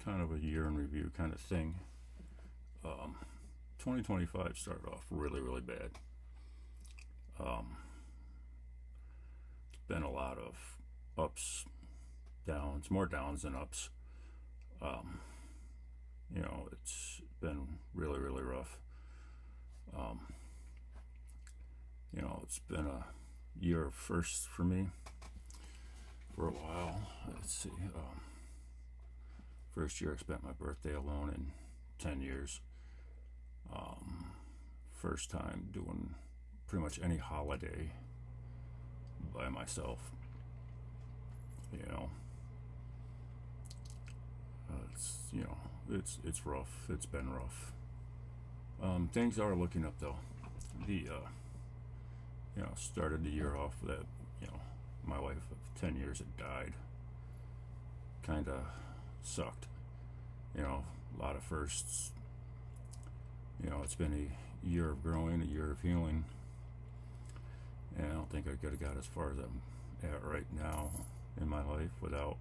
kind of a year in review kind of thing. Um, 2025 started off really, really bad. Um, it's been a lot of ups, downs, more downs than ups. Um, it's been really, really rough. Um, it's been a year of firsts for me for a while. Let's see. First year I spent my birthday alone in 10 years. Um, First time doing pretty much any holiday by myself. You know, it's rough. It's been rough. Things are looking up though. The Started the year off that my wife of 10 years had died. Kind of sucked. A lot of firsts. It's been a year of growing, a year of healing, and I don't think I could have got as far as I'm at right now in my life without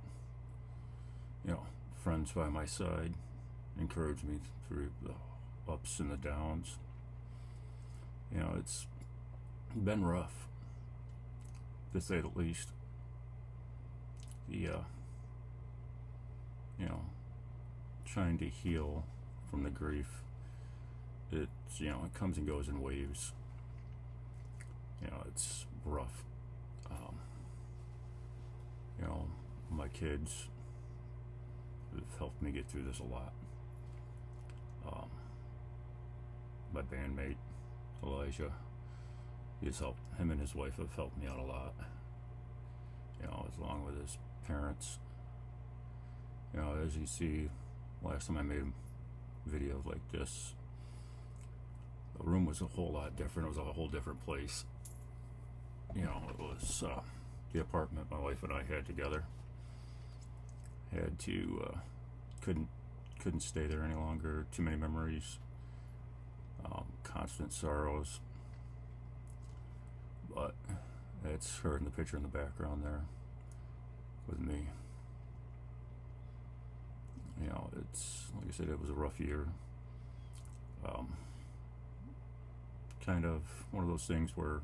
friends by my side encourage me through the ups and the downs. It's been rough, to say the least. The trying to heal from the grief, it comes and goes in waves. It's rough. um, my kids have helped me get through this a lot. um, my bandmate Elijah, him and his wife have helped me out a lot, along with his parents. As you see, last time I made a video like this, the room was a whole lot different. It was a whole different place. It was the apartment my wife and I had together. Had to couldn't stay there any longer. Too many memories, constant sorrows. But it's her in the picture in the background there with me. It's like I said, it was a rough year. Kind of one of those things where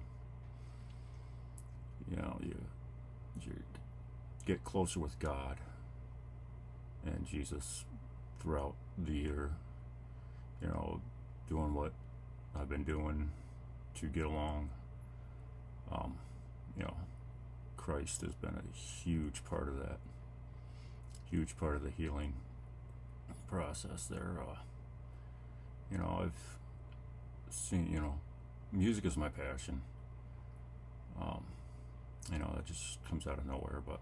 you get closer with God and Jesus throughout the year. Doing what I've been doing to get along. Christ has been a huge part of that, huge part of the healing process there. I've seen, music is my passion. That just comes out of nowhere, but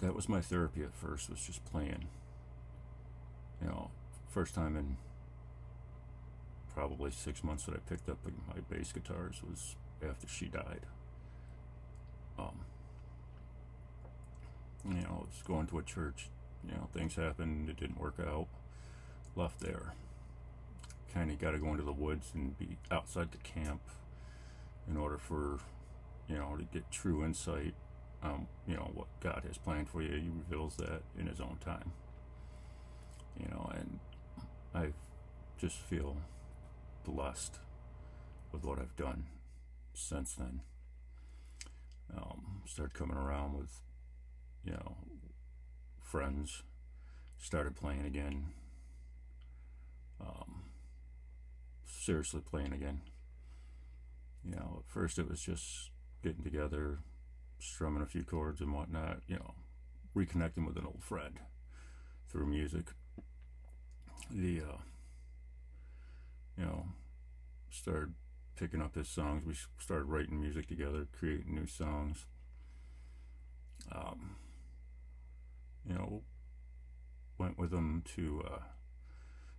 that was my therapy at first, was just playing. First time in probably 6 months that I picked up my bass guitars was after she died. It's going to a church, things happened, it didn't work out, left there. Kind of got to go into the woods and be outside the camp in order for, to get true insight. What God has planned for you. He reveals that in His own time. And I just feel blessed with what I've done since then. Started coming around with, friends. Started playing again. Seriously playing again. At first it was just getting together, strumming a few chords and whatnot, reconnecting with an old friend through music. Started picking up his songs. We started writing music together, creating new songs. Went with him to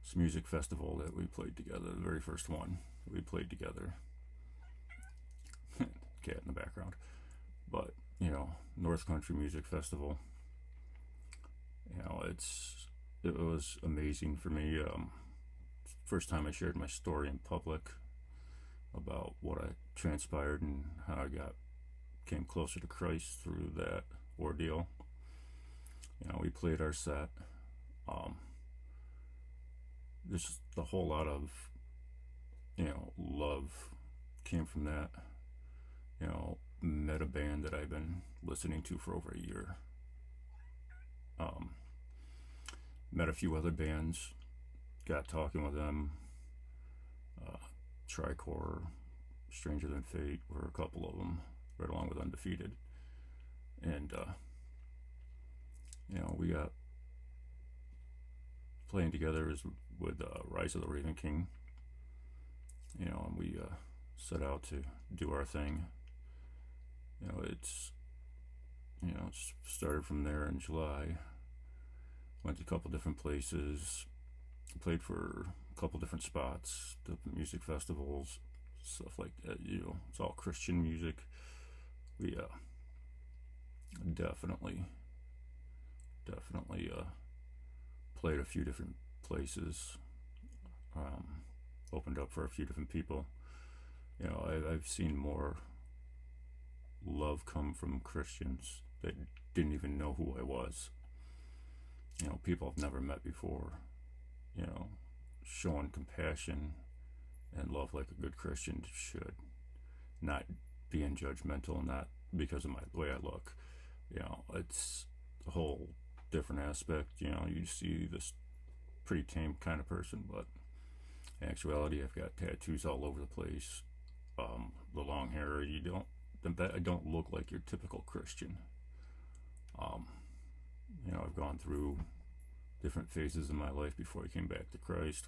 some music festival that we played together, the very first one that we played together. Cat in the background. But, North Country Music Festival. It was amazing for me. First time I shared my story in public about what I transpired and how I came closer to Christ through that ordeal. We played our set. Um, there's just a whole lot of, love came from that. Met a band that I've been listening to for over a year. Um, Met a few other bands, got talking with them. Uh, Tricor, Stranger Than Fate were a couple of them, right along with Undefeated. And, we got playing together is with Rise of the Raven King, and we set out to do our thing. It's started from there in July. Went to a couple different places, played for a couple different spots, different music festivals, stuff like that. It's all Christian music. We definitely played a few different places. Opened up for a few different people. I've seen more love come from Christians that didn't even know who I was. People I've never met before. Showing compassion and love like a good Christian should. Not being judgmental, not because of the way I look. It's a whole different aspect. You see this pretty tame kind of person, but in actuality, I've got tattoos all over the place. The long hair, I don't look like your typical Christian. I've gone through different phases in my life before I came back to Christ.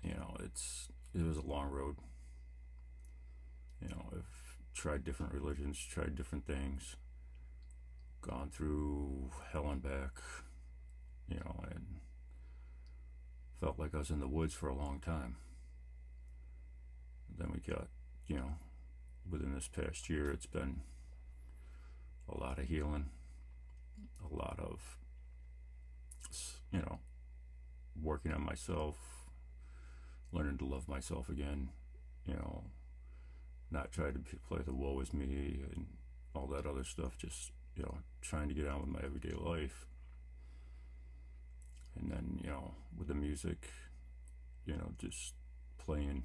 It was a long road. I've tried different religions, tried different things, gone through hell and back, and felt like I was in the woods for a long time. Then we got, within this past year, it's been a lot of healing, a lot of, working on myself, learning to love myself again, not trying to play the woe is me and all that other stuff, just, trying to get on with my everyday life. And then, with the music, just playing,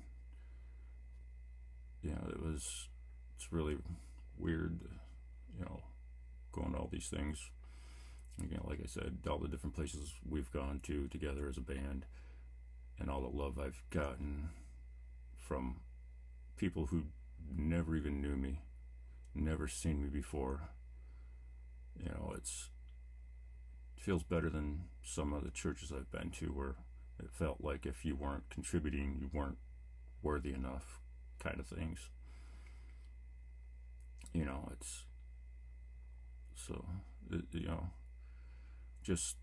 it's really weird, going to all these things. Again, like I said, all the different places we've gone to together as a band, and all the love I've gotten from people who never even knew me, never seen me before. It feels better than some of the churches I've been to, where it felt like if you weren't contributing, you weren't worthy enough, kind of things. It's so, just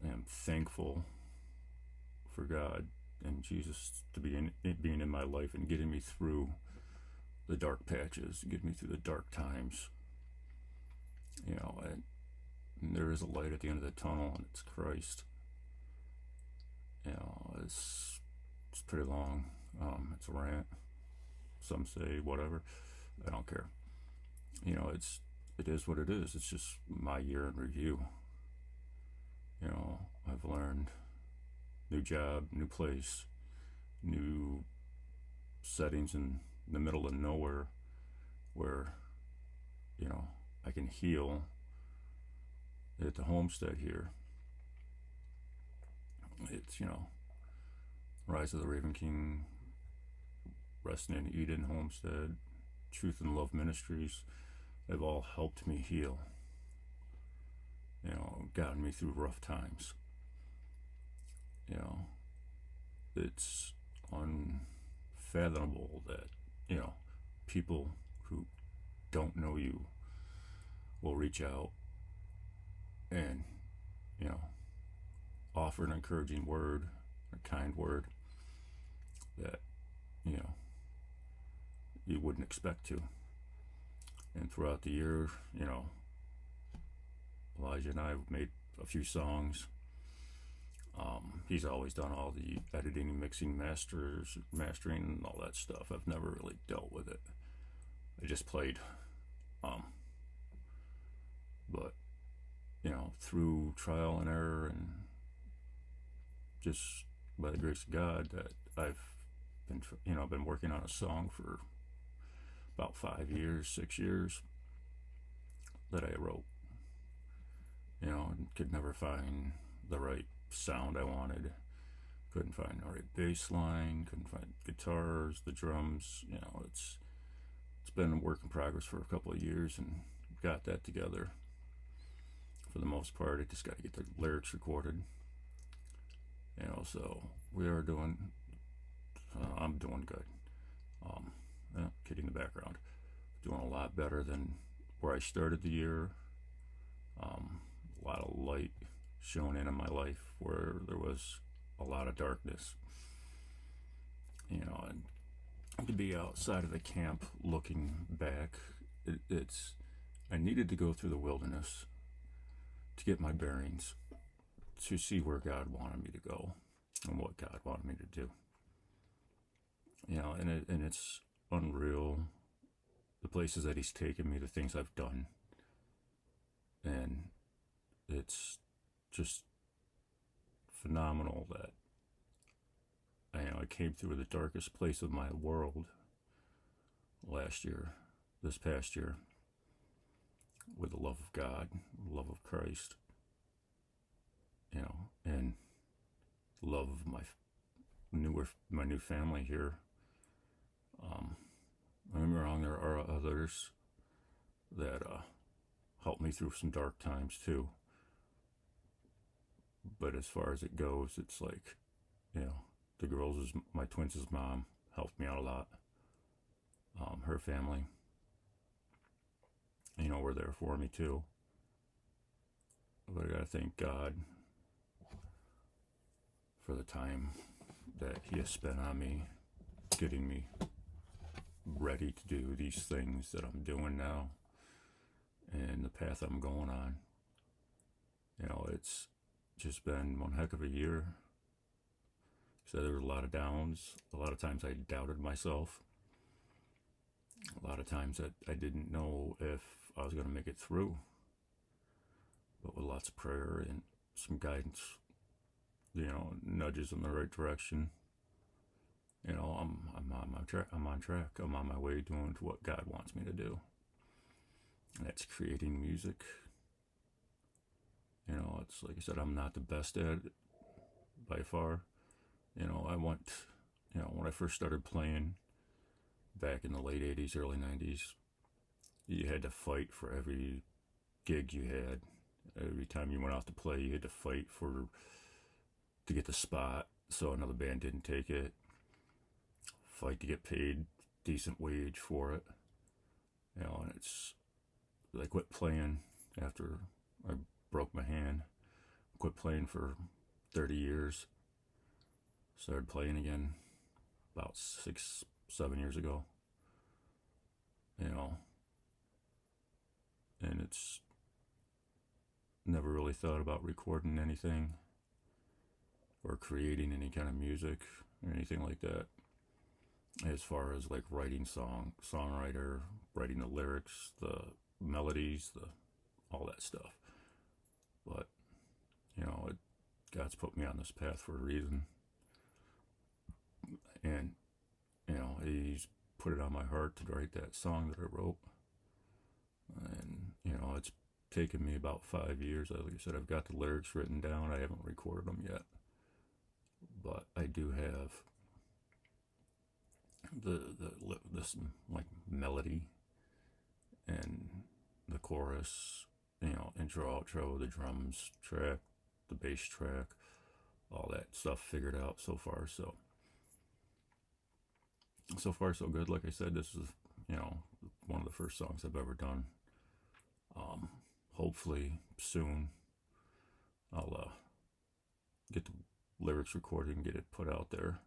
am thankful for God and Jesus to being in my life and getting me through the dark patches, getting me through the dark times. And there is a light at the end of the tunnel, and it's Christ. It's pretty long. It's a rant. Some say whatever. I don't care. It is what it is. It's just my year in review. I've learned new job, new place, new settings in the middle of nowhere, where I can heal at the homestead here. It's Rise of the Raven King, Resting in Eden Homestead, Truth and Love Ministries. They've all helped me heal, gotten me through rough times. It's unfathomable that people who don't know you will reach out and offer an encouraging word, a kind word that you wouldn't expect to. And throughout the year, Elijah and I have made a few songs. He's always done all the editing, mixing, mastering, and all that stuff. I've never really dealt with it. I just played. But through trial and error and just by the grace of God, that I've been working on a song for about 5 years, 6 years that I wrote. And could never find the right sound I wanted. Couldn't find the right bass line. Couldn't find guitars, the drums. It's been a work in progress for a couple of years, and got that together. For the most part, I just got to get the lyrics recorded. So we are doing. I'm doing good. Kidding in the background. Doing a lot better than where I started the year. A lot of light shone in my life where there was a lot of darkness. And to be outside of the camp looking back, I needed to go through the wilderness to get my bearings, to see where God wanted me to go and what God wanted me to do. And it's unreal, the places that He's taken me, the things I've done. And it's just phenomenal that I came through the darkest place of my world this past year, with the love of God, the love of Christ, and love of my new family here. Don't get me wrong, there are others that helped me through some dark times too. But as far as it goes, it's like, the girls, my twins' mom, helped me out a lot. Her family, were there for me too. But I gotta thank God for the time that He has spent on me, getting me ready to do these things that I'm doing now, and the path I'm going on. It's just been one heck of a year. So there were a lot of downs. A lot of times I doubted myself. A lot of times that I didn't know if I was going to make it through. But with lots of prayer and some guidance, nudges in the right direction, I'm on track. I'm on my way doing what God wants me to do. And that's creating music. It's like I said, I'm not the best at it by far. I went, when I first started playing back in the late 80s, early 90s, you had to fight for every gig you had. Every time you went out to play, you had to fight to get the spot so another band didn't take it. Fight to get paid decent wage for it. And it's, I quit playing after I broke my hand. Quit playing for 30 years. Started playing again about 6-7 years ago. And it's never really thought about recording anything or creating any kind of music or anything like that. As far as like writing songwriter, writing the lyrics, the melodies, all that stuff. But, God's put me on this path for a reason. And, He's put it on my heart to write that song that I wrote. And, it's taken me about 5 years. Like I said, I've got the lyrics written down. I haven't recorded them yet. But I do have this like melody and the chorus, intro, outro, the drums track, the bass track, all that stuff figured out so far. So far so good. Like I said, this is one of the first songs I've ever done. Hopefully soon I'll get the lyrics recorded and get it put out there.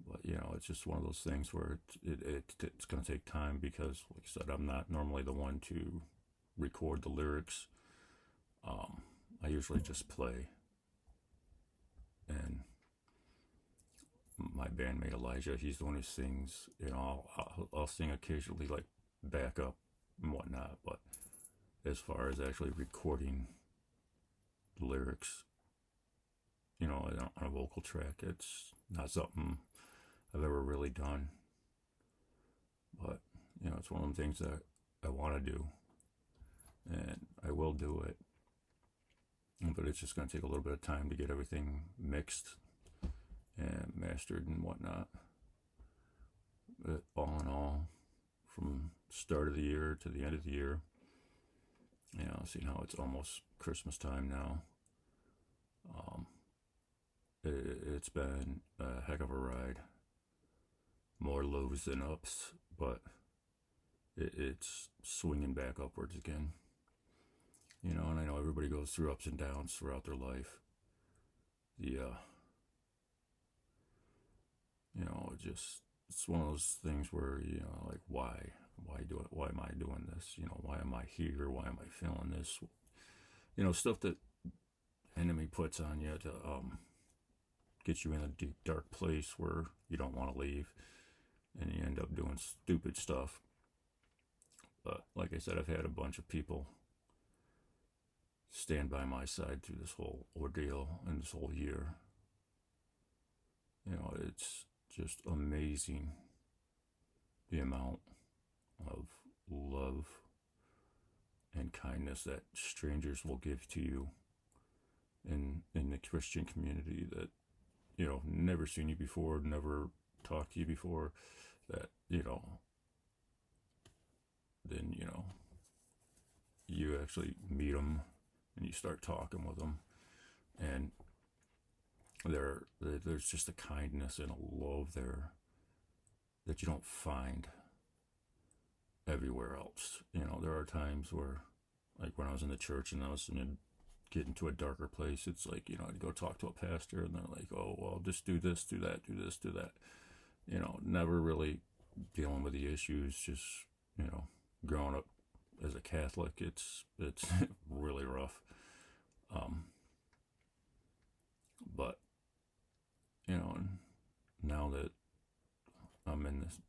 But it's just one of those things where it's going to take time because, like I said, I'm not normally the one to record the lyrics. I usually just play, and my bandmate Elijah, he's the one who sings. I'll sing occasionally, like backup and whatnot. But as far as actually recording the lyrics, on a vocal track, it's not something I've ever really done. But, it's one of the things that I want to do, and I will do it. But it's just going to take a little bit of time to get everything mixed and mastered and whatnot. But all in all, from start of the year to the end of the year, seeing how it's almost Christmas time now, it's been a heck of a ride. More lows than ups, but it's swinging back upwards again. And I know everybody goes through ups and downs throughout their life. It's one of those things where, like, why am I doing this? Why am I here? Why am I feeling this? Stuff that enemy puts on you to get you in a deep, dark place where you don't want to leave, and you end up doing stupid stuff. But like I said, I've had a bunch of people stand by my side through this whole ordeal and this whole year. It's just amazing the amount of love and kindness that strangers will give to you in the Christian community that, never seen you before, never talked to you before, that, then, you actually meet them and you start talking with them, and there's just a kindness and a love there that you don't find everywhere else. There are times where, like when I was in the church and I was getting to a darker place, it's like, I'd go talk to a pastor and they're like, oh, well, just do this, do that, do this, do that. Never really dealing with the issues, just, growing up as a Catholic, it's really rough. But, and now that I'm in this,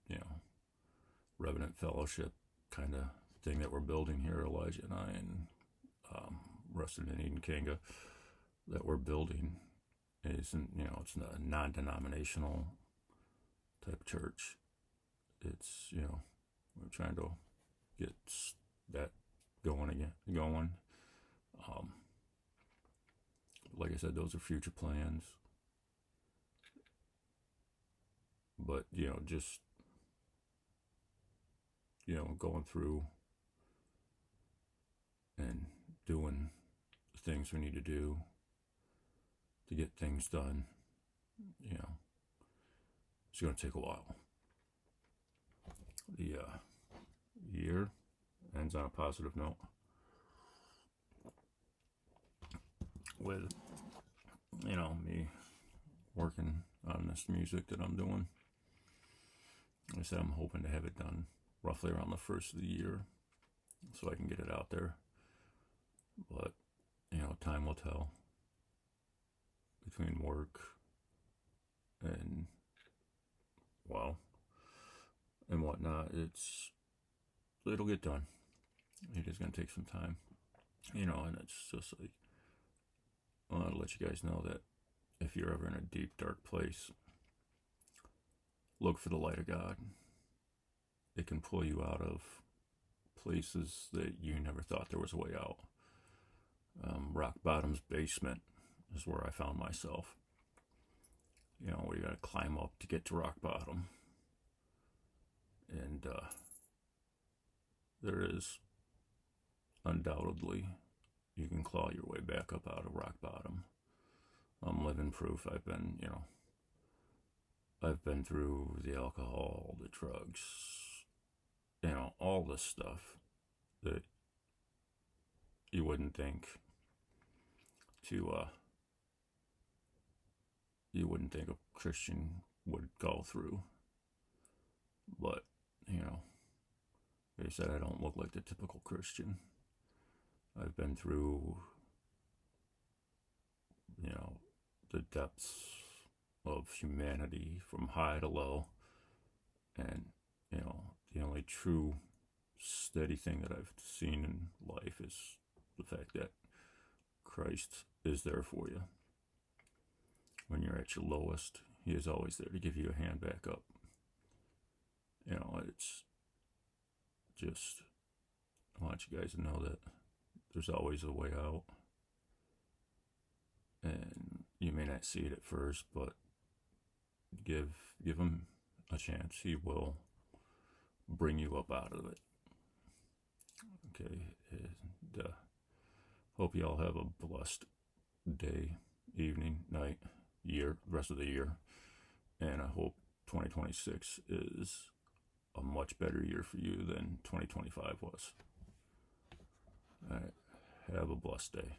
Revenant Fellowship kind of thing that we're building here, Elijah and I, and Rustin and Eden Kanga, that we're building isn't, it's a non-denominational type church. It's, we're trying to get that going. Like I said, those are future plans. But, just, going through and doing the things we need to do to get things done, it's going to take a while. The year ends on a positive note with, me working on this music that I'm doing. Like I said, I'm hoping to have it done roughly around the first of the year so I can get it out there. But, time will tell. Between work and, and whatnot, it'll get done. It is going to take some time, and it's just like, I want to let you guys know that if you're ever in a deep, dark place, look for the light of God. It can pull you out of places that you never thought there was a way out. Rock bottom's basement is where I found myself. Where you got to climb up to get to rock bottom. And there is undoubtedly, you can claw your way back up out of rock bottom. I'm living proof. I've been through the alcohol, the drugs, all this stuff that you wouldn't think a Christian would go through. But, like I said, I don't look like the typical Christian. I've been through, the depths of humanity from high to low. And, the only true steady thing that I've seen in life is the fact that Christ is there for you. When you're at your lowest, He is always there to give you a hand back up. It's just, I want you guys to know that there's always a way out. And you may not see it at first, but give Him a chance. He will bring you up out of it. Okay, and hope you all have a blessed day, evening, night, year, rest of the year. And I hope 2026 is a much better year for you than 2025 was. All right, have a blessed day.